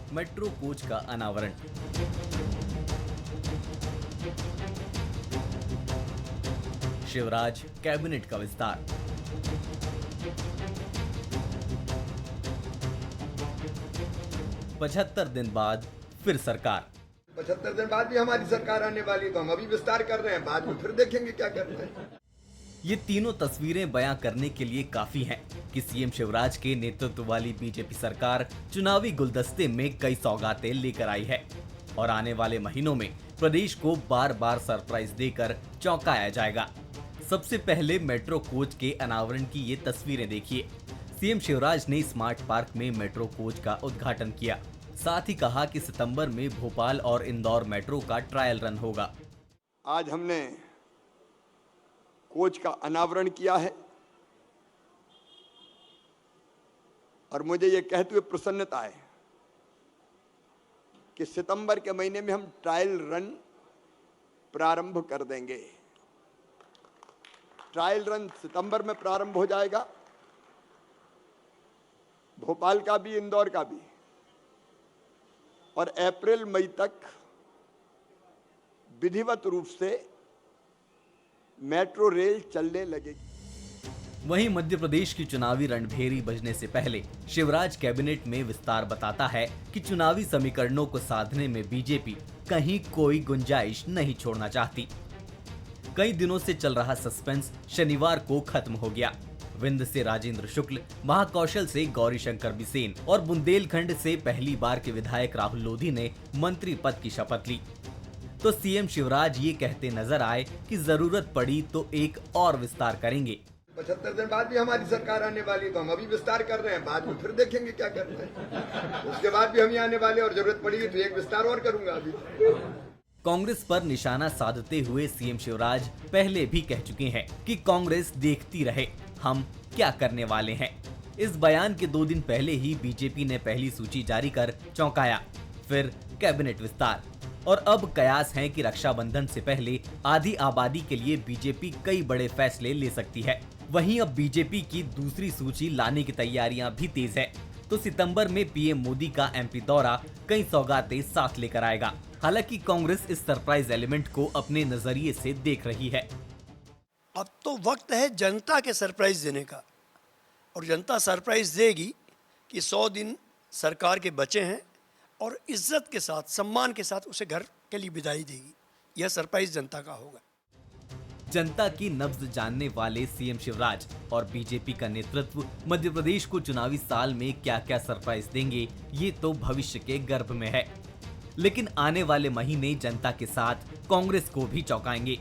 Metro coach का अनावरण। Shivraj cabinet का विस्तार। 75 दिन बाद फिर सरकार। 75 दिन बाद भी हमारी सरकार आने वाली, तो हम अभी विस्तार कर रहे हैं, बाद में फिर देखेंगे क्या करते हैं। ये तीनों तस्वीरें बयां करने के लिए काफी हैं कि सीएम शिवराज के नेतृत्व वाली बीजेपी सरकार चुनावी गुलदस्ते में कई सौगातें लेकर आई है और आने वाले महीनों में प्रदेश को बार बार सरप्राइज देकर चौंकाया जाएगा। सबसे पहले मेट्रो कोच के अनावरण की ये तस्वीरें देखिए। सीएम शिवराज ने स्मार्ट पार्क में मेट्रो कोच का उद्घाटन किया। साथ ही कहा कि सितंबर में भोपाल और इंदौर मेट्रो का ट्रायल रन होगा। आज हमने कोच का अनावरण किया है और मुझे ये कहते हुए प्रसन्नता है कि सितंबर के महीने में हम ट्रायल रन प्रारंभ कर देंगे। ट्रायल रन सितंबर में प्रारंभ हो जाएगा, भोपाल का भी, इंदौर का भी, और अप्रैल मई तक विधिवत रूप से मेट्रो रेल चलने लगेगी। वहीं मध्य प्रदेश की चुनावी रणभेरी बजने से पहले शिवराज कैबिनेट में विस्तार बताता है कि चुनावी समीकरणों को साधने में बीजेपी कहीं कोई गुंजाइश नहीं छोड़ना चाहती। कई दिनों से चल रहा सस्पेंस शनिवार को खत्म हो गया। विंध्य से राजेंद्र शुक्ल, महाकौशल से गौरीशंकर बिसेन और बुंदेलखंड से पहली बार के विधायक राहुल लोधी ने मंत्री पद की शपथ ली। तो सीएम शिवराज ये कहते नजर आए कि जरूरत पड़ी तो एक और विस्तार करेंगे। 75 दिन बाद भी हमारी सरकार आने वाली, तो हम अभी विस्तार कर रहे हैं, बाद में फिर देखेंगे क्या करते हैं। उसके बाद भी हम ही आने वाले और जरूरत पड़ेगी तो एक विस्तार और करूंगा। अभी कांग्रेस पर निशाना साधते हुए सीएम शिवराज पहले भी कह चुके हैं कि कांग्रेस देखती रहे, हम क्या करने वाले हैं। इस बयान के 2 दिन पहले ही बीजेपी ने पहली सूची जारी कर चौंकाया, फिर कैबिनेट विस्तार और अब कयास है कि रक्षाबंधन से पहले आधी आबादी के लिए बीजेपी कई बड़े फैसले ले सकती है। वहीं अब बीजेपी की दूसरी सूची लाने की तैयारियां भी तेज है। तो सितंबर में पीएम मोदी का एमपी दौरा कई सौगातें साथ लेकर आएगा। हालांकि कांग्रेस इस सरप्राइज एलिमेंट को अपने नजरिए से देख रही है। अब तो वक्त है जनता के सरप्राइज देने का, और जनता सरप्राइज देगी कि 100 दिन सरकार के बचे हैं और इज्जत के साथ, सम्मान के साथ उसे घर के लिए विदाई देगी। यह सरप्राइज जनता का होगा। जनता की नब्ज जानने वाले सीएम शिवराज और बीजेपी का नेतृत्व मध्य प्रदेश को चुनावी साल में क्या क्या सरप्राइज देंगे, ये तो भविष्य के गर्भ में है। लेकिन आने वाले महीने जनता के साथ कांग्रेस को भी चौंकाएंगे।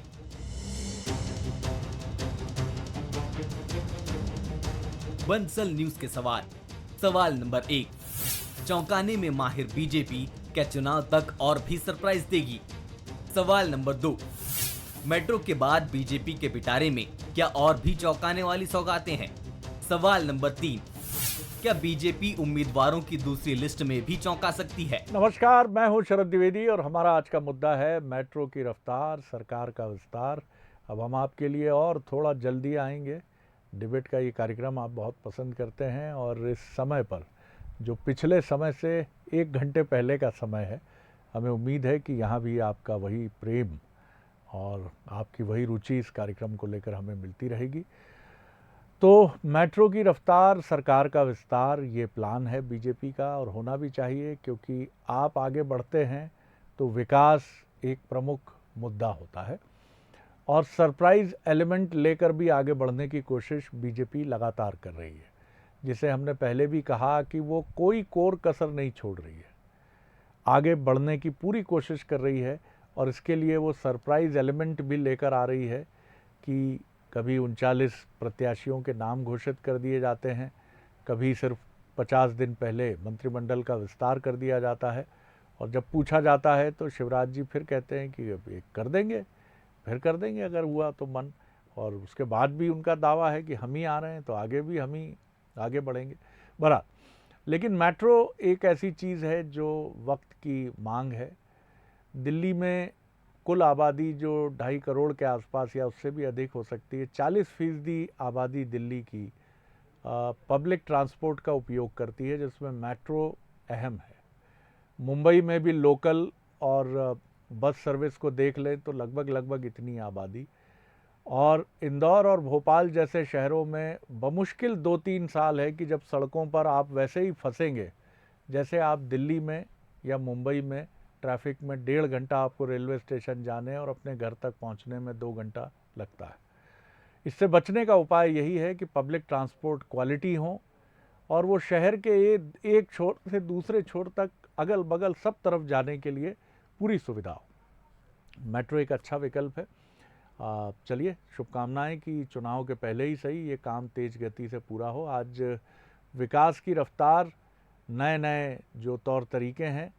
बंसल न्यूज के सवाल नंबर 1, चौंकाने में माहिर बीजेपी क्या चुनाव तक और भी सरप्राइज देगी? सवाल नंबर 2, मेट्रो के बाद बीजेपी के पिटारे में क्या और भी चौंकाने वाली सौगातें हैं? सवाल नंबर 3, क्या बीजेपी उम्मीदवारों की दूसरी लिस्ट में भी चौंका सकती है? नमस्कार, मैं हूं शरद द्विवेदी और हमारा आज का मुद्दा है मेट्रो की रफ्तार, सरकार का विस्तार। अब हम आपके लिए और थोड़ा जल्दी आएंगे। डिबेट का ये कार्यक्रम आप बहुत पसंद करते हैं और इस समय पर, जो पिछले समय से 1 घंटे पहले का समय है, हमें उम्मीद है कि यहाँ भी आपका वही प्रेम और आपकी वही रुचि इस कार्यक्रम को लेकर हमें मिलती रहेगी। तो मेट्रो की रफ्तार, सरकार का विस्तार, ये प्लान है बीजेपी का और होना भी चाहिए, क्योंकि आप आगे बढ़ते हैं तो विकास एक प्रमुख मुद्दा होता है और सरप्राइज एलिमेंट लेकर भी आगे बढ़ने की कोशिश बीजेपी लगातार कर रही है, जिसे हमने पहले भी कहा कि वो कोई कोर कसर नहीं छोड़ रही है, आगे बढ़ने की पूरी कोशिश कर रही है। और इसके लिए वो सरप्राइज एलिमेंट भी लेकर आ रही है कि कभी 39 प्रत्याशियों के नाम घोषित कर दिए जाते हैं, कभी सिर्फ 50 दिन पहले मंत्रिमंडल का विस्तार कर दिया जाता है, और जब पूछा जाता है तो शिवराज जी फिर कहते हैं कि अब ये कर देंगे, फिर कर देंगे अगर हुआ तो मन। और उसके बाद भी उनका दावा है कि हम ही आ रहे हैं तो आगे भी हम ही आगे बढ़ेंगे। बहरहाल, लेकिन मेट्रो एक ऐसी चीज़ है जो वक्त की मांग है। दिल्ली में कुल आबादी जो 2.5 करोड़ के आसपास या उससे भी अधिक हो सकती है, 40% आबादी दिल्ली की पब्लिक ट्रांसपोर्ट का उपयोग करती है, जिसमें मेट्रो अहम है। मुंबई में भी लोकल और बस सर्विस को देख लें तो लगभग इतनी आबादी, और इंदौर और भोपाल जैसे शहरों में बमुश्किल 2-3 साल है कि जब सड़कों पर आप वैसे ही फंसेंगे जैसे आप दिल्ली में या मुंबई में ट्रैफिक में 1.5 घंटा आपको रेलवे स्टेशन जाने और अपने घर तक पहुंचने में 2 घंटा लगता है। इससे बचने का उपाय यही है कि पब्लिक ट्रांसपोर्ट क्वालिटी हो और वो शहर के एक छोर से दूसरे छोर तक अगल बगल सब तरफ जाने के लिए पूरी सुविधा हो। मेट्रो एक अच्छा विकल्प है। चलिए, शुभकामनाएं कि चुनाव के पहले ही सही ये काम तेज गति से पूरा हो। आज विकास की रफ्तार, नए नए जो तौर तरीके हैं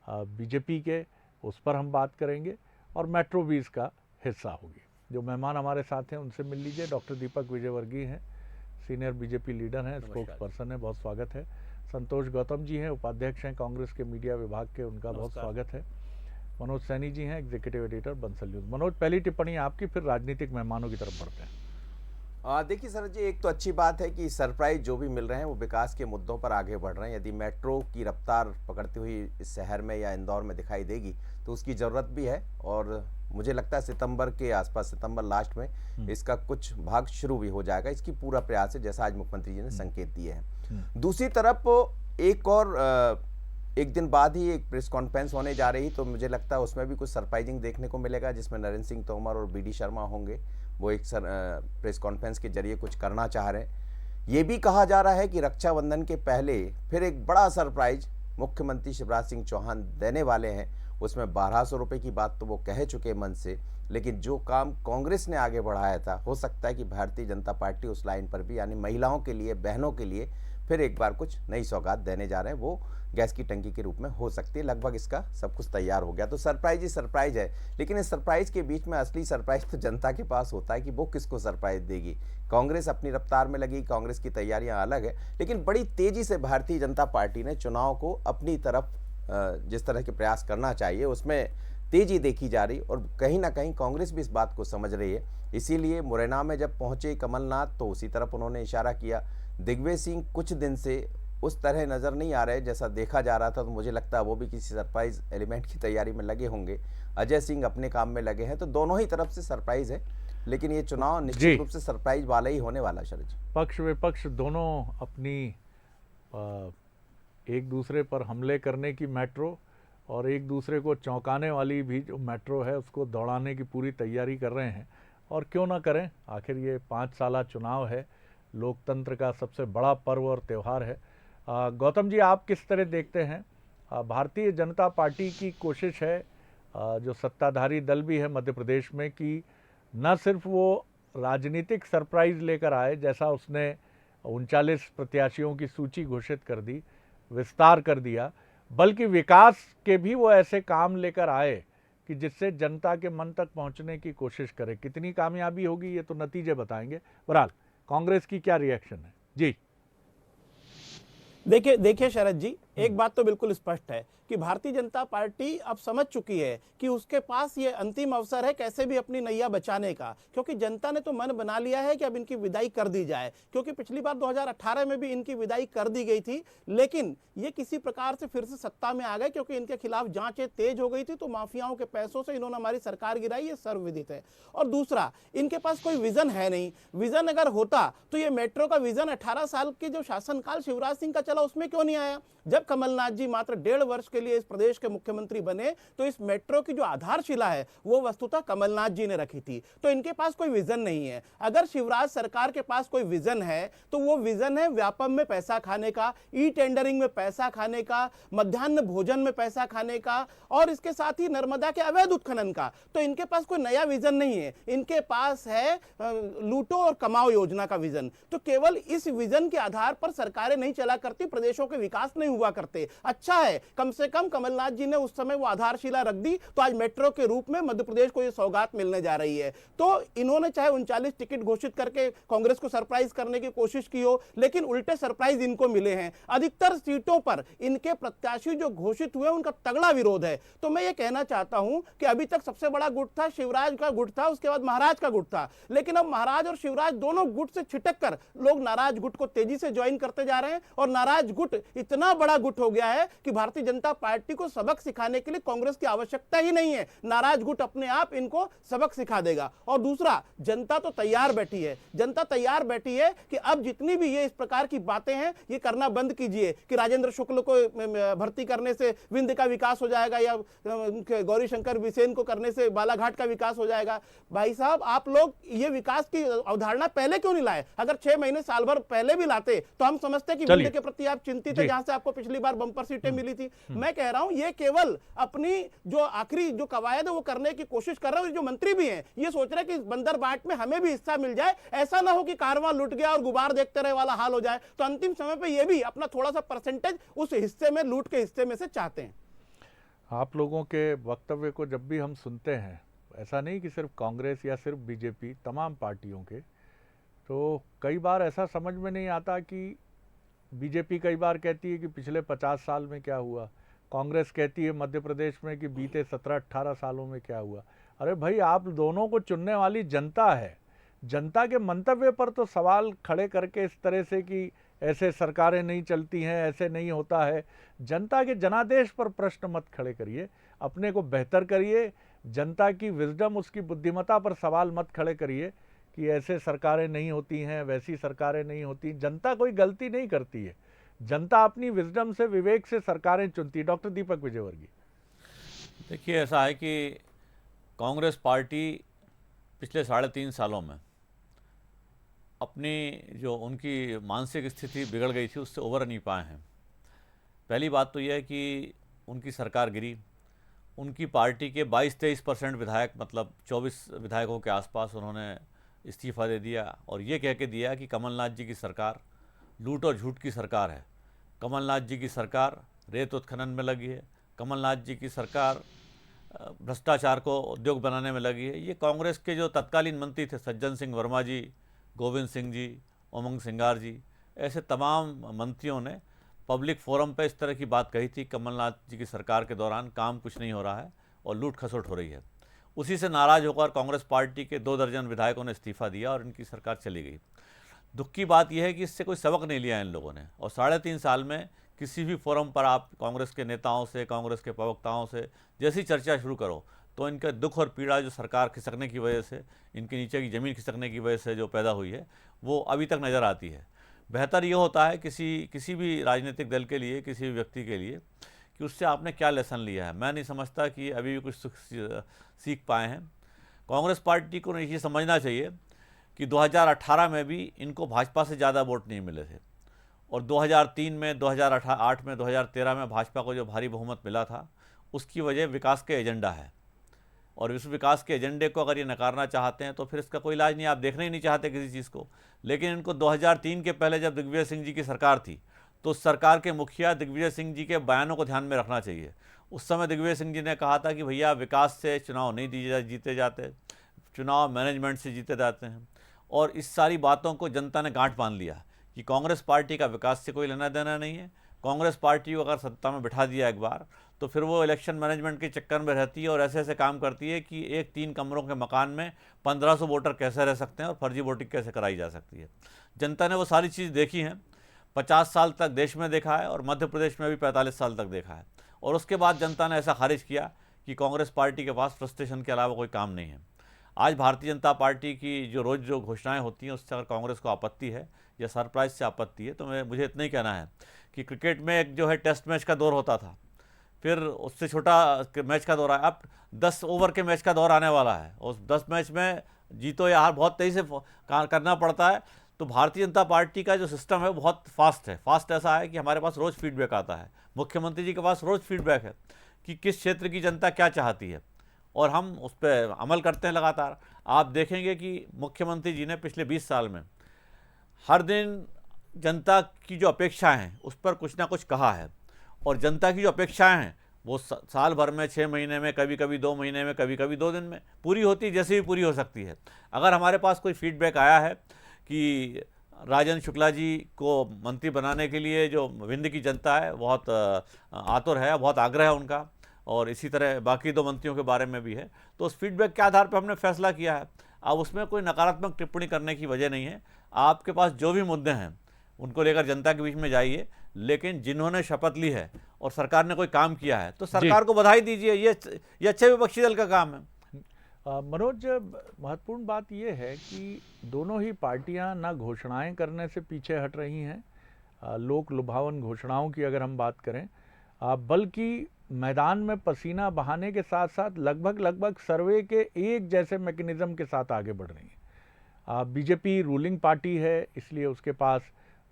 बीजेपी के, उस पर हम बात करेंगे और मेट्रो भी इसका हिस्सा होगी। जो मेहमान हमारे साथ हैं उनसे मिल लीजिए। डॉक्टर दीपक विजयवर्गीय हैं, सीनियर बीजेपी लीडर हैं, स्पोक्स पर्सन है, बहुत स्वागत है। संतोष गौतम जी हैं, उपाध्यक्ष हैं कांग्रेस के मीडिया विभाग के, उनका बहुत स्वागत है। मनोज सैनी जी हैं, executive editor Bansal news. Manoj, पहली टिप्पणी आपकी, फिर राजनीतिक मेहमानों की तरफ बढ़ते हैं। देखिए सर जी, एक तो अच्छी बात है कि सरप्राइज जो भी मिल रहे हैं वो विकास के मुद्दों पर आगे बढ़ रहे हैं। यदि मेट्रो की रफ्तार पकड़ती हुई इस शहर में या इंदौर में दिखाई देगी तो उसकी ज़रूरत भी है, और मुझे लगता है सितंबर के आसपास, सितंबर लास्ट में इसका कुछ भाग शुरू भी हो जाएगा। इसकी पूरा प्रयास है, जैसा आज मुख्यमंत्री जी ने संकेत दिए हैं। दूसरी तरफ एक दिन बाद ही एक प्रेस कॉन्फ्रेंस होने जा रही, तो मुझे लगता है उसमें भी कुछ सरप्राइजिंग देखने को मिलेगा, जिसमें नरेंद्र सिंह तोमर और BD शर्मा होंगे। वो एक प्रेस कॉन्फ्रेंस के जरिए कुछ करना चाह रहे हैं। ये भी कहा जा रहा है कि रक्षाबंधन के पहले फिर एक बड़ा सरप्राइज मुख्यमंत्री शिवराज सिंह चौहान देने वाले हैं। उसमें 1200 रुपये की बात तो वो कह चुके मन से, लेकिन जो काम कांग्रेस ने आगे बढ़ाया था, हो सकता है कि भारतीय जनता पार्टी उस लाइन पर भी, यानी महिलाओं के लिए, बहनों के लिए फिर एक बार कुछ नई सौगात देने जा रहे हैं। वो गैस की टंकी के रूप में हो सकती है। लगभग इसका सब कुछ तैयार हो गया, तो सरप्राइज ही सरप्राइज है। लेकिन इस सरप्राइज के बीच में असली सरप्राइज तो जनता के पास होता है कि वो किसको सरप्राइज देगी। कांग्रेस अपनी रफ्तार में लगी, कांग्रेस की तैयारियां अलग है, लेकिन बड़ी तेजी से भारतीय जनता पार्टी ने चुनाव को अपनी तरफ जिस तरह के प्रयास करना चाहिए उसमें तेजी देखी जा रही, और कहीं ना कहीं कांग्रेस भी इस बात को समझ रही है। इसीलिए मुरैना में जब पहुंचे कमलनाथ तो उसी तरफ उन्होंने इशारा किया। दिग्विजय सिंह कुछ दिन से उस तरह नज़र नहीं आ रहे जैसा देखा जा रहा था, तो मुझे लगता है वो भी किसी सरप्राइज एलिमेंट की तैयारी में लगे होंगे। अजय सिंह अपने काम में लगे हैं, तो दोनों ही तरफ से सरप्राइज है। लेकिन ये चुनाव निश्चित रूप से सरप्राइज वाला ही होने वाला। शरद, पक्ष विपक्ष दोनों अपनी एक दूसरे पर हमले करने की मेट्रो और एक दूसरे को चौंकाने वाली भी जो मेट्रो है उसको दौड़ाने की पूरी तैयारी कर रहे हैं। और क्यों ना करें, आखिर ये 5 साला चुनाव है, लोकतंत्र का सबसे बड़ा पर्व और त्यौहार है। गौतम जी, आप किस तरह देखते हैं? भारतीय जनता पार्टी की कोशिश है, जो सत्ताधारी दल भी है मध्य प्रदेश में, कि न सिर्फ वो राजनीतिक सरप्राइज लेकर आए, जैसा उसने 39 प्रत्याशियों की सूची घोषित कर दी, विस्तार कर दिया, बल्कि विकास के भी वो ऐसे काम लेकर आए कि जिससे जनता के मन तक पहुंचने की कोशिश करे। कितनी कामयाबी होगी ये तो नतीजे बताएंगे। बहरहाल, कांग्रेस की क्या रिएक्शन है? जी देखिए शरद जी, एक बात तो बिल्कुल स्पष्ट है कि भारतीय जनता पार्टी अब समझ चुकी है कि उसके पास ये अंतिम अवसर है कैसे भी अपनी नैया बचाने का, क्योंकि जनता ने तो मन बना लिया है कि अब इनकी विदाई कर दी जाए। क्योंकि पिछली बार 2018 में भी इनकी विदाई कर दी गई थी, लेकिन ये किसी प्रकार से फिर से सत्ता में आ गए, क्योंकि इनके खिलाफ जांचें तेज हो गई थी, तो माफियाओं के पैसों से इन्होंने हमारी सरकार गिराई, ये सर्वविदित है। और दूसरा, इनके पास कोई विजन है नहीं। विजन अगर होता तो ये मेट्रो का विजन 18 साल के जो शासनकाल शिवराज सिंह का चला उसमें क्यों नहीं आया? जब कमलनाथ जी मात्र 1.5 वर्ष के लिए इस प्रदेश के मुख्यमंत्री बने तो इस मेट्रो की जो आधारशिला है वो वस्तुतः कमलनाथ जी ने रखी थी। तो इनके पास कोई विजन नहीं है। अगर शिवराज सरकार के पास कोई विजन है तो वो विजन है व्यापम में पैसा खाने का, ई टेंडरिंग में पैसा खाने का, मध्याह्न भोजन में पैसा खाने का, और इसके साथ ही नर्मदा के अवैध उत्खनन का। तो इनके पास कोई नया विजन नहीं है। इनके पास है लूटो और कमाओ योजना का विजन। तो केवल इस विजन के आधार पर सरकारें नहीं चला करती, प्रदेशों के विकास नहीं हुआ करते। अच्छा है, कम से कम कमलनाथ जी ने उस समय वो आधारशिला रख दी, तो आज मेट्रो के रूप में मध्य प्रदेश को ये सौगात मिलने जा रही है। तो इन्होंने चाहे 39 टिकट घोषित करके कांग्रेस को सरप्राइज करने की कोशिश की हो, लेकिन उल्टे सरप्राइज इनको मिले हैं। अधिकतर सीटों पर इनके प्रत्याशी जो घोषित हुए उनका तगड़ा विरोध है। तो मैं ये कहना चाहता हूं कि अभी तक सबसे बड़ा गुट था शिवराज का गुट था, उसके बाद महाराज का गुट था, लेकिन अब महाराज और शिवराज दोनों गुट से छिटक कर लोग नाराज गुट को तेजी से ज्वाइन करते जा रहे हैं। और नाराज गुट इतना बड़ा गुट हो गया है कि भारतीय जनता पार्टी को सबक सिखाने के लिए कांग्रेस की आवश्यकता ही नहीं है। नाराज गुट अपने आप इनको सबक सिखा देगा। और दूसरा, जनता तो तैयार बैठी है, जनता तैयार बैठी है कि अब जितनी भी ये इस प्रकार की बातें हैं ये करना बंद कीजिए कि राजेंद्र शुक्ल को भर्ती करने से विंध्य का विकास हो जाएगा या गौरी शंकर बिसेन को करने से बालाघाट का विकास हो जाएगा। भाई साहब, आप लोग ये विकास की अवधारणा पहले क्यों नहीं लाए? अगर 6 महीने साल भर पहले भी लाते तो हम समझते कि विंध्य के प्रति आप चिंतित है, जहां से आपको पिछली बार बंपर सीटें मिली थी। मैं कह रहा हूं ये केवल अपनी जो आखिरी जो कवायद है वो करने की कोशिश कर रहे हैं। जो मंत्री भी हैं ये सोच रहे हैं कि बंदरबाट में हमें भी हिस्सा मिल जाए, ऐसा ना हो कि कारवां लुट गया और गुबार देखते रहे वाला हाल हो जाए। तो अंतिम समय पे ये भी अपना थोड़ा सा परसेंटेज उस हिस्से में, लूट के हिस्से में से चाहते हैं। आप लोगों के वक्तव्य को जब भी हम सुनते हैं, ऐसा नहीं कि सिर्फ कांग्रेस या सिर्फ बीजेपी, तमाम पार्टियों के, तो कई बार ऐसा समझ में नहीं आता कि बीजेपी कई बार कहती है कि पिछले 50 साल में क्या हुआ, कांग्रेस कहती है मध्य प्रदेश में कि बीते 17-18 सालों में क्या हुआ। अरे भाई, आप दोनों को चुनने वाली जनता है। जनता के मंतव्य पर तो सवाल खड़े करके इस तरह से कि ऐसे सरकारें नहीं चलती हैं, ऐसे नहीं होता है, जनता के जनादेश पर प्रश्न मत खड़े करिए, अपने को बेहतर करिए। जनता की विजडम, उसकी बुद्धिमत्ता पर सवाल मत खड़े करिए कि ऐसे सरकारें नहीं होती हैं, वैसी सरकारें नहीं होती। जनता कोई गलती नहीं करती है, जनता अपनी विजडम से, विवेक से सरकारें चुनती है। डॉक्टर दीपक विजयवर्गीय, देखिए, ऐसा है कि कांग्रेस पार्टी पिछले 3.5 सालों में अपनी जो उनकी मानसिक स्थिति बिगड़ गई थी उससे उबर नहीं पाए हैं। पहली बात तो यह है कि उनकी सरकार गिरी, उनकी पार्टी के 22-23% विधायक, मतलब 24 विधायकों के आसपास उन्होंने इस्तीफ़ा दे दिया और ये कह के दिया कि कमलनाथ जी की सरकार लूट और झूठ की सरकार है, कमलनाथ जी की सरकार रेत उत्खनन में लगी है, कमलनाथ जी की सरकार भ्रष्टाचार को उद्योग बनाने में लगी है। ये कांग्रेस के जो तत्कालीन मंत्री थे, सज्जन सिंह वर्मा जी, गोविंद सिंह जी, उमंग सिंगार जी, ऐसे तमाम मंत्रियों ने पब्लिक फोरम पे इस तरह की बात कही थी, कमलनाथ जी की सरकार के दौरान काम कुछ नहीं हो रहा है और लूट खसोट हो रही है। उसी से नाराज़ होकर कांग्रेस पार्टी के 2 दर्जन विधायकों ने इस्तीफ़ा दिया और इनकी सरकार चली गई। दुख की बात यह है कि इससे कोई सबक नहीं लिया इन लोगों ने, और 3.5 साल में किसी भी फोरम पर आप कांग्रेस के नेताओं से, कांग्रेस के प्रवक्ताओं से जैसी चर्चा शुरू करो तो इनका दुख और पीड़ा जो सरकार खिसकने की वजह से, इनके नीचे की ज़मीन खिसकने की वजह से जो पैदा हुई है, वो अभी तक नज़र आती है। बेहतर ये होता है किसी भी राजनीतिक दल के लिए, किसी भी व्यक्ति के लिए, कि उससे आपने क्या लेसन लिया है। मैं नहीं समझता कि अभी भी कुछ सीख पाए हैं। कांग्रेस पार्टी को ये समझना चाहिए कि 2018 में भी इनको भाजपा से ज़्यादा वोट नहीं मिले थे, और 2003 में, 2008 में, 2013 में भाजपा को जो भारी बहुमत मिला था उसकी वजह विकास के एजेंडा है। और इस विकास के एजेंडे को अगर ये नकारना चाहते हैं तो फिर इसका कोई इलाज नहीं, आप देखना ही नहीं चाहते किसी चीज़ को। लेकिन इनको 2003 के पहले जब दिग्विजय सिंह जी की सरकार थी तो उस सरकार के मुखिया दिग्विजय सिंह जी के बयानों को ध्यान में रखना चाहिए। उस समय दिग्विजय सिंह जी ने कहा था कि भैया विकास से चुनाव नहीं जीते जाते, चुनाव मैनेजमेंट से जीते जाते हैं। और इस सारी बातों को जनता ने गांठ बांध लिया कि कांग्रेस पार्टी का विकास से कोई लेना देना नहीं है। कांग्रेस पार्टी को अगर सत्ता में बिठा दिया एक बार तो फिर वो इलेक्शन मैनेजमेंट के चक्कर में रहती है और ऐसे ऐसे काम करती है कि एक 3 कमरों के मकान में 1500 वोटर कैसे रह सकते हैं और फर्जी वोटिंग कैसे कराई जा सकती है। जनता ने वो सारी चीज़ देखी हैं, 50 साल तक देश में देखा है और मध्य प्रदेश में भी 45 साल तक देखा है। और उसके बाद जनता ने ऐसा खारिज किया कि कांग्रेस पार्टी के पास फ्रस्ट्रेशन के अलावा कोई काम नहीं है। आज भारतीय जनता पार्टी की जो घोषणाएं होती हैं उससे अगर कांग्रेस को आपत्ति है या सरप्राइज से आपत्ति है तो मुझे इतना ही कहना है कि क्रिकेट में एक जो है टेस्ट मैच का दौर होता था, फिर उससे छोटा मैच का दौर है, अब 10 ओवर के मैच का दौर आने वाला है। उस 10 मैच में जीतो या हार बहुत तेज़ी से करना पड़ता है। तो भारतीय जनता पार्टी का जो सिस्टम है वो बहुत फास्ट है। फास्ट ऐसा है कि हमारे पास रोज़ फीडबैक आता है, मुख्यमंत्री जी के पास रोज़ फीडबैक है कि किस क्षेत्र की जनता क्या चाहती है और हम उस पर अमल करते हैं लगातार। आप देखेंगे कि मुख्यमंत्री जी ने पिछले 20 साल में हर दिन जनता की जो अपेक्षाएं हैं उस पर कुछ ना कुछ कहा है, और जनता की जो अपेक्षाएं हैं वो साल भर में, 6 महीने में, कभी कभी 2 महीने में, कभी कभी 2 दिन में पूरी होती, जैसे भी पूरी हो सकती है। अगर हमारे पास कोई फीडबैक आया है कि राजेंद्र शुक्ला जी को मंत्री बनाने के लिए जो विंध्य की जनता है बहुत आतुर है, बहुत आग्रह है उनका, और इसी तरह बाकी 2 मंत्रियों के बारे में भी है, तो उस फीडबैक के आधार पर हमने फैसला किया है। अब उसमें कोई नकारात्मक टिप्पणी करने की वजह नहीं है। आपके पास जो भी मुद्दे हैं उनको लेकर जनता के बीच में जाइए, लेकिन जिन्होंने शपथ ली है और सरकार ने कोई काम किया है तो सरकार को बधाई दीजिए, ये अच्छे विपक्षी दल का काम है। मनोज, महत्वपूर्ण बात यह है कि दोनों ही पार्टियां ना घोषणाएं करने से पीछे हट रही हैं, लोक लुभावन घोषणाओं की अगर हम बात करें, बल्कि मैदान में पसीना बहाने के साथ साथ लगभग सर्वे के एक जैसे मैकेनिज्म के साथ आगे बढ़ रही हैं। बीजेपी रूलिंग पार्टी है, इसलिए उसके पास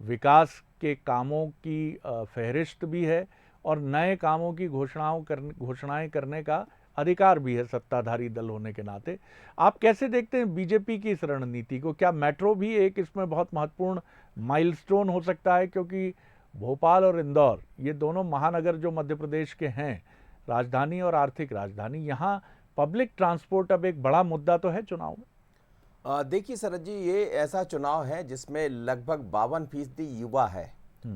विकास के कामों की फहरिस्त भी है और नए कामों की घोषणाएं करने का अधिकार भी है सत्ताधारी दल होने के नाते। आप कैसे देखते हैं बीजेपी की इस रणनीति को? क्या मेट्रो भी एक इसमें बहुत महत्वपूर्ण माइलस्टोन हो सकता है? क्योंकि भोपाल और इंदौर ये दोनों महानगर जो मध्य प्रदेश के हैं, राजधानी और आर्थिक राजधानी, यहाँ पब्लिक ट्रांसपोर्ट अब एक बड़ा मुद्दा तो है चुनाव में। देखिए शरद जी, ये ऐसा चुनाव है जिसमें लगभग 52% युवा है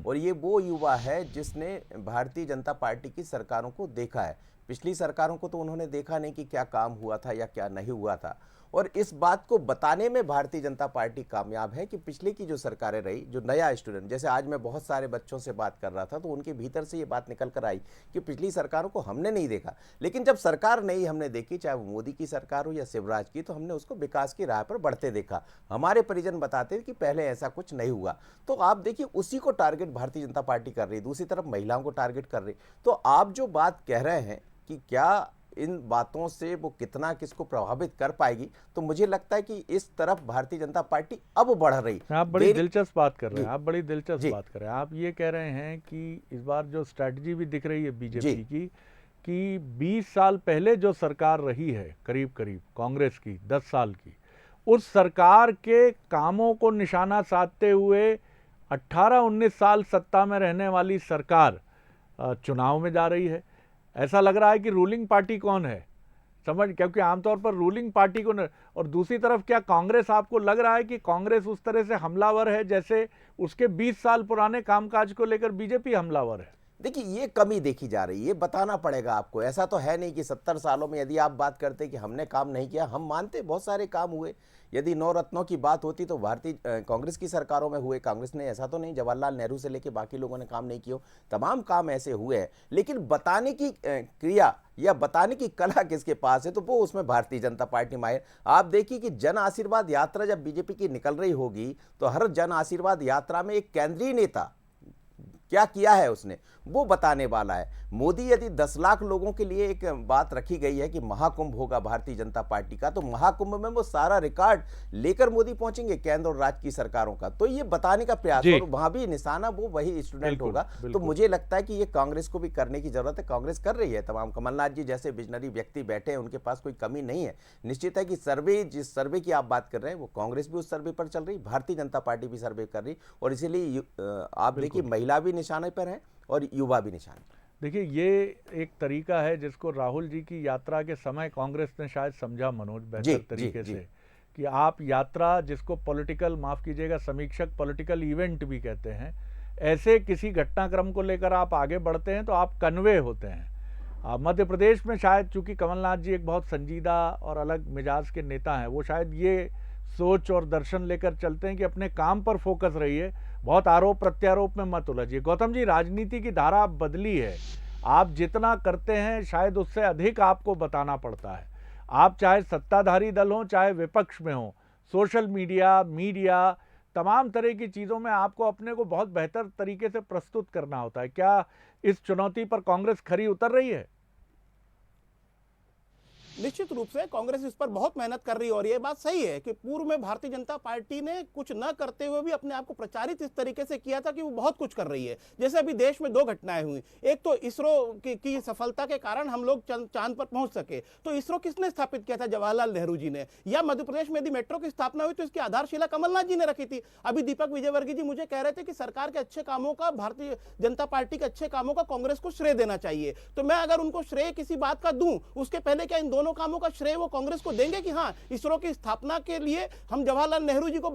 और ये वो युवा है जिसने भारतीय जनता पार्टी की सरकारों को देखा है। पिछली सरकारों को तो उन्होंने देखा नहीं कि क्या काम हुआ था या क्या नहीं हुआ था, और इस बात को बताने में भारतीय जनता पार्टी कामयाब है कि पिछले की जो सरकारें रही, जो नया स्टूडेंट, जैसे आज मैं बहुत सारे बच्चों से बात कर रहा था तो उनके भीतर से ये बात निकल कर आई कि पिछली सरकारों को हमने नहीं देखा, लेकिन जब सरकार नई हमने देखी, चाहे वो मोदी की सरकार हो या शिवराज की, तो हमने उसको विकास की राह पर बढ़ते देखा। हमारे परिजन बताते हैं कि पहले ऐसा कुछ नहीं हुआ। तो आप देखिए, उसी को टारगेट भारतीय जनता पार्टी कर रही है, दूसरी तरफ महिलाओं को टारगेट कर रही। तो आप जो बात कह रहे हैं कि क्या इन बातों से वो कितना किसको प्रभावित कर पाएगी, तो मुझे लगता है कि इस तरफ भारतीय जनता पार्टी अब बढ़ रही। आप बड़ी दिलचस्प बात कर रहे हैं, आप बड़ी दिलचस्प बात कर रहे हैं। आप ये कह रहे हैं कि इस बार जो स्ट्रैटेजी भी दिख रही है बीजेपी की कि 20 साल पहले जो सरकार रही है करीब कांग्रेस की 10 साल की, उस सरकार के कामों को निशाना साधते हुए 18-19 साल सत्ता में रहने वाली सरकार चुनाव में जा रही है। ऐसा लग रहा है कि रूलिंग पार्टी कौन है क्योंकि आमतौर पर रूलिंग पार्टी को और दूसरी तरफ क्या कांग्रेस, आपको लग रहा है कि कांग्रेस उस तरह से हमलावर है जैसे उसके 20 साल पुराने कामकाज को लेकर बीजेपी हमलावर है? देखिए, ये कमी देखी जा रही है, ये बताना पड़ेगा आपको। ऐसा तो है नहीं कि 70 सालों में यदि आप बात करते कि हमने काम नहीं किया, हम मानते बहुत सारे काम हुए। यदि 9 रत्नों की बात होती तो भारतीय कांग्रेस की सरकारों में हुए। कांग्रेस ने, ऐसा तो नहीं जवाहरलाल नेहरू से लेकर बाकी लोगों ने काम नहीं किया, तमाम काम ऐसे हुए हैं। लेकिन बताने की क्रिया या बताने की कला किसके पास है, तो वो उसमें भारतीय जनता पार्टी माहिर। आप देखिए कि जन आशीर्वाद यात्रा जब बीजेपी की निकल रही होगी तो हर जन आशीर्वाद यात्रा में एक केंद्रीय नेता क्या किया है उसने, वो बताने वाला है। मोदी, यदि 10 लाख लोगों के लिए एक बात रखी गई है कि महाकुंभ होगा भारतीय जनता पार्टी का, तो महाकुंभ में वो सारा रिकॉर्ड लेकर मोदी पहुंचेंगे केंद्र और राज्य की सरकारों का। तो ये बताने का प्रयास, और वहां भी निशाना वो वही स्टूडेंट होगा। तो मुझे लगता है कि ये कांग्रेस को भी करने की जरूरत है, कांग्रेस कर रही है। तमाम कमलनाथ जी जैसे विजनरी व्यक्ति बैठे हैं, उनके पास कोई कमी नहीं है। निश्चित है कि सर्वे, जिस सर्वे की आप बात कर रहे हैं, वो कांग्रेस भी उस सर्वे पर चल रही, भारतीय जनता पार्टी भी सर्वे कर रही, और इसीलिए आप देखिए महिला भी निशाने पर है और युवा भी निशाने। देखिए, ये एक तरीका है जिसको राहुल जी की यात्रा के समय कांग्रेस ने शायद समझा, मनोज, बेहतर तरीके से, कि आप यात्रा, जिसको पॉलिटिकल, माफ कीजिएगा, समीक्षक पॉलिटिकल इवेंट भी कहते हैं, ऐसे किसी घटनाक्रम को लेकर आप आगे बढ़ते हैं तो आप कन्वे होते हैं। मध्य प्रदेश में शायद चूंकि कमलनाथ जी एक बहुत संजीदा और अलग मिजाज के नेता हैं, वो शायद ये सोच और दर्शन लेकर चलते हैं कि अपने काम पर फोकस रहिए, बहुत आरोप प्रत्यारोप में मत उलझिए। गौतम जी, राजनीति की धारा बदली है, आप जितना करते हैं शायद उससे अधिक आपको बताना पड़ता है। आप चाहे सत्ताधारी दल हो चाहे विपक्ष में हो, सोशल मीडिया तमाम तरह की चीज़ों में आपको अपने को बहुत बेहतर तरीके से प्रस्तुत करना होता है। क्या इस चुनौती पर कांग्रेस खरी उतर रही है? निश्चित रूप से कांग्रेस इस पर बहुत मेहनत कर रही है, और ये बात सही है कि पूर्व में भारतीय जनता पार्टी ने कुछ न करते हुए भी अपने आप को प्रचारित इस तरीके से किया था कि वो बहुत कुछ कर रही है। जैसे अभी देश में 2 घटनाएं हुई, एक तो इसरो की सफलता के कारण हम लोग चांद पर पहुंच सके, तो इसरो किसने स्थापित किया था? जवाहरलाल नेहरू जी ने। या मध्य प्रदेश में यदि मेट्रो की स्थापना हुई तो इसकी आधारशिला कमलनाथ जी ने रखी थी। अभी दीपक विजयवर्गीय जी मुझे कह रहे थे कि सरकार के अच्छे कामों का, भारतीय जनता पार्टी के अच्छे कामों का कांग्रेस को श्रेय देना चाहिए। तो मैं अगर उनको श्रेय किसी बात का दूं, उसके पहले क्या इन दोनों दोनों कामों का श्रेय वो कांग्रेस को देंगे कि हाँ, इसरो की स्थापना के लिए हम जवाहरलाल नेहरू जी को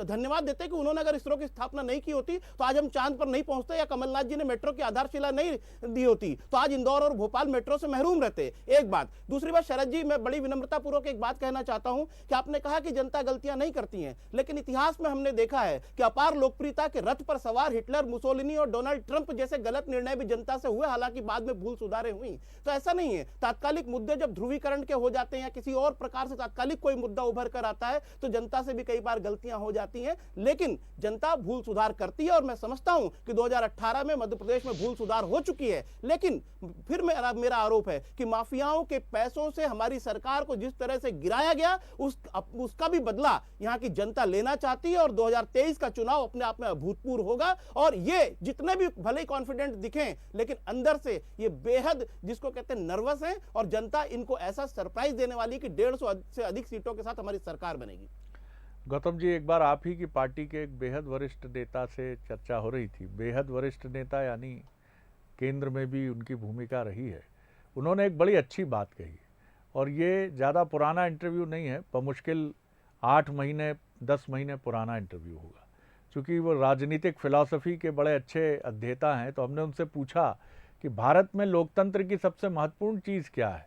धन्यवाद देते कि उन्होंने अगर इसरो की स्थापना नहीं की होती तो आज हम चांद पर नहीं पहुंचते, या कमलनाथ जी ने मेट्रो की आधारशिला नहीं दी होती तो आज इंदौर और भोपाल मेट्रो से महरूम रहते। एक बात। दूसरी बात, शरद जी, मैं बड़ी विनम्रता पूर्वक एक बात कहना चाहता हूं कि आपने कहा कि जनता गलतियां नहीं करती हैं, लेकिन इतिहास में हमने देखा है कि अपार लोकप्रियता के रथ पर सवार हिटलर, मुसोलिनी और डोनाल्ड ट्रंप जैसे गलत निर्णय भी जनता से हुए, हालांकि बाद में भूल सुधारे हुई। तो ऐसा नहीं है, तात्कालिक मुद्दे जब ध्रुवीकरण के हो जाते हैं या किसी और प्रकार से तात्कालिक कोई मुद्दा उभर कर आता है तो जनता से भी कई बार गलतियां हो जाती हैं, लेकिन जनता भूल सुधार करती है। और मैं समझता हूं कि 2018 में मध्य प्रदेश में भूल सुधार हो चुकी है, लेकिन फिर मेरा आरोप है कि माफियाओं के पैसों से हमारी सरकार को जिस तरह से गिराया गया उसका भी बदला यहां की जनता लेना चाहती है। और 2023 का चुनाव अपने आप में अभूतपूर्व होगा, और ये जितने भी भले ही कॉन्फिडेंट दिखें, लेकिन अंदर से ये बेहद, जिसको कहते हैं, नर्वस हैं, और जनता इनको ऐसा सरप्राइज देने वाली कि 150 से अधिक सीटों के साथ हमारी सरकार बनेगी। गौतम जी, एक बार आप ही की पार्टी के एक बेहद वरिष्ठ नेता से चर्चा हो रही थी। बेहद वरिष्ठ नेता यानी केंद्र में भी उनकी भूमिका रही है। उन्होंने एक बड़ी अच्छी बात कही, और ये ज़्यादा पुराना इंटरव्यू नहीं है, बमुश्किल 8 महीने 10 महीने पुराना इंटरव्यू होगा। चूँकि वो राजनीतिक फिलॉसफी के बड़े अच्छे अध्येता हैं, तो हमने उनसे पूछा कि भारत में लोकतंत्र की सबसे महत्वपूर्ण चीज़ क्या है,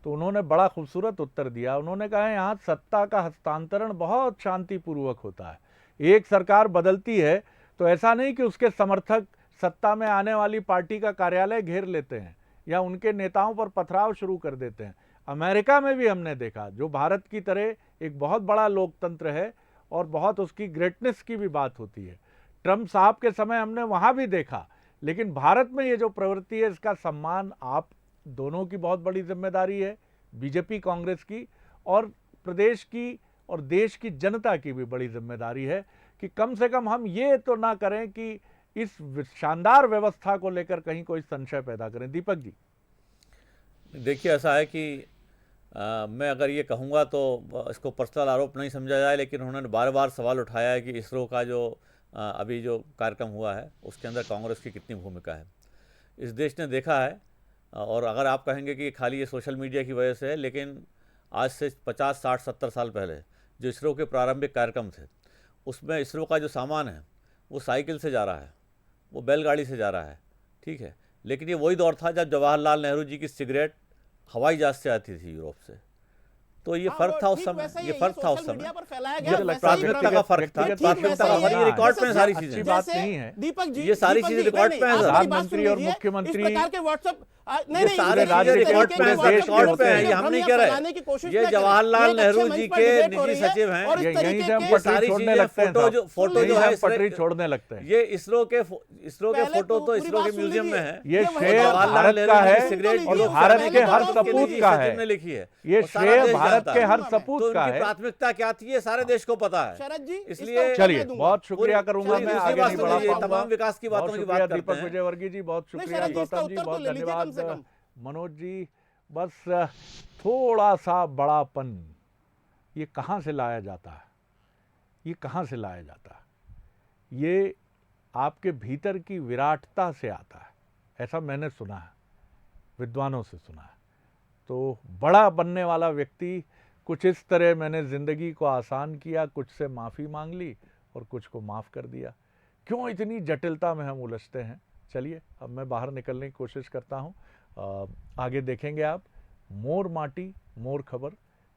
तो उन्होंने बड़ा खूबसूरत उत्तर दिया। उन्होंने कहा है यहाँ सत्ता का हस्तांतरण बहुत शांतिपूर्वक होता है। एक सरकार बदलती है तो ऐसा नहीं कि उसके समर्थक सत्ता में आने वाली पार्टी का कार्यालय घेर लेते हैं या उनके नेताओं पर पथराव शुरू कर देते हैं। अमेरिका में भी हमने देखा, जो भारत की तरह एक बहुत बड़ा लोकतंत्र है और बहुत उसकी ग्रेटनेस की भी बात होती है, ट्रंप साहब के समय हमने वहाँ भी देखा। लेकिन भारत में ये जो प्रवृत्ति है, इसका सम्मान आप दोनों की बहुत बड़ी जिम्मेदारी है, बीजेपी कांग्रेस की, और प्रदेश की और देश की जनता की भी बड़ी जिम्मेदारी है कि कम से कम हम ये तो ना करें कि इस शानदार व्यवस्था को लेकर कहीं कोई संशय पैदा करें। दीपक जी, देखिए, ऐसा है कि मैं अगर ये कहूँगा तो इसको पर्सनल आरोप नहीं समझा जाए, लेकिन उन्होंने बार बार सवाल उठाया है कि इसरो का जो अभी जो कार्यक्रम हुआ है उसके अंदर कांग्रेस की कितनी भूमिका है। इस देश ने देखा है, और अगर आप कहेंगे कि खाली ये सोशल मीडिया की वजह से है, लेकिन आज से 50, 60, 70 साल पहले जो इसरो के प्रारंभिक कार्यक्रम थे, उसमें इसरो का जो सामान है वो साइकिल से जा रहा है, वो बैलगाड़ी से जा रहा है, ठीक है। लेकिन ये वही दौर था जब जवाहरलाल नेहरू जी की सिगरेट हवाई जहाज से आती थी यूरोप से। तो ये फर्क था उस समय, ये फर्क था उस समय, प्राथमिकता का फर्क था, प्राथमिकता का फर्क। ये रिकॉर्ड पे सारी चीजें, अच्छी बात नहीं है दीपक जी, ये सारी चीजें रिकॉर्ड पे हैं। प्रधानमंत्री और मुख्यमंत्री सारे रिकॉर्ड पे हैं, ये हम नहीं कह रहे। ये जवाहरलाल नेहरू जी के निजी सचिव हैं, यहीं से हम पटरी छोड़ने लगते हैं, फोटो जो है पटरी छोड़ने लगते हैं। ये इसरो के फोटो तो इसरो के म्यूजियम में है। ये श्रेय भारत का है और भारत के हर सपूत का है। लिखी है ये श्रेय भारत के हर सपूत का है। प्राथमिकता क्या थी ये सारे देश को पता है। शरद जी, इसलिए चलिए, बहुत शुक्रिया करूंगा मैं, आगे नहीं बढ़ा पाऊंगा। तमाम विकास की बातों की बात करते हैं। दीपक विजयवर्गीय जी बहुत शुक्रिया, गौतम जी बहुत धन्यवाद, मनोज जी। बस थोड़ा सा बड़ापन ये कहाँ से लाया जाता है, ये कहाँ से लाया जाता है? ये आपके भीतर की विराटता से आता है, ऐसा मैंने सुना है, विद्वानों से सुना है। तो बड़ा बनने वाला व्यक्ति कुछ इस तरह, मैंने ज़िंदगी को आसान किया, कुछ से माफ़ी मांग ली और कुछ को माफ़ कर दिया। क्यों इतनी जटिलता में हम उलझते हैं? चलिए, अब मैं बाहर निकलने की कोशिश करता हूँ। आगे देखेंगे आप मोर माटी मोर खबर,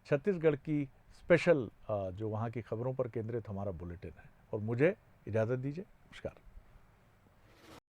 छत्तीसगढ़ की स्पेशल जो वहाँ की खबरों पर केंद्रित हमारा बुलेटिन है। और मुझे इजाज़त दीजिए, नमस्कार।